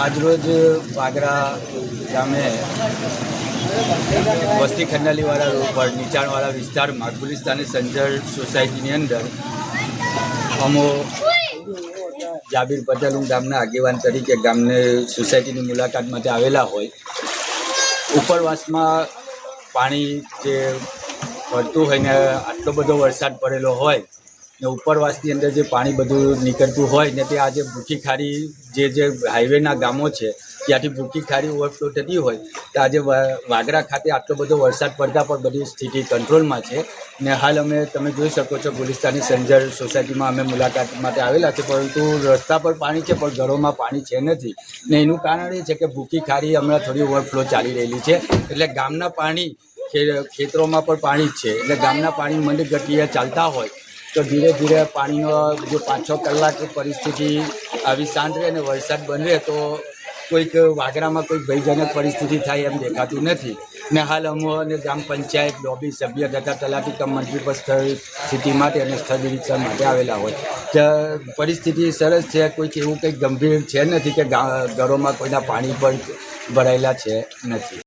આજરોજ વાગરા ગામે વસ્તી ખંડાલીવાળા રોડ પર નીચાણવાળા વિસ્તારમાં ગુલિસ્તાની સંજર સોસાયટીની અંદર અમો જાબીર પટેલ ગામના આગેવાન તરીકે ગામને સોસાયટીની મુલાકાત માટે આવેલા હોય ઉપરવાસમાં પાણી જે પડતું હોય ને આટલો બધો વરસાદ પડેલો હોય ને ઉપરવાસની અંદર જે પાણી બધું નીકળતું હોય ને તે આજે ભૂખી ખાડી જે હાઈવેના ગામો છે ત્યાંથી ભૂખી ખાડી ઓવરફ્લો થતી હોય તો આજે વાગરા ખાતે આટલો બધો વરસાદ પડતા પણ બધી સ્થિતિ કંટ્રોલમાં છે ને હાલ અમે તમે જોઈ શકો છો ગુલિસ્તાની સંજર સોસાયટીમાં અમે મુલાકાત માટે આવેલા છે, પરંતુ રસ્તા પર પાણી છે પણ ઘરોમાં પાણી છે નથી ને એનું કારણ એ છે કે ભૂખી ખાડી હમણાં થોડી ઓવરફ્લો ચાલી રહેલી છે એટલે ગામના પાણી ખેતરોમાં પણ પાણી જ છે એટલે ગામના પાણી મંદ ગતિએ ચાલતા હોય તો ધીરે ધીરે પાણીનો જો 5-6 કલાક પરિસ્થિતિ આવી શાંત રહે અને વરસાદ બંધ રહે તો કોઈક વાગરામાં કોઈ ભયજનક પરિસ્થિતિ થાય એમ દેખાતું નથી ને હાલ અને ગ્રામ પંચાયત લોબી સભ્ય તથા તલાટી કમ મંત્રી પર સ્થિતિ માટે અને સ્થળ નિરીક્ષણ માટે આવેલા હોય પરિસ્થિતિ સરસ છે, કોઈક એવું કંઈક ગંભીર છે નથી કે ઘરોમાં કોઈના પાણી પણ ભરાયેલા છે નથી.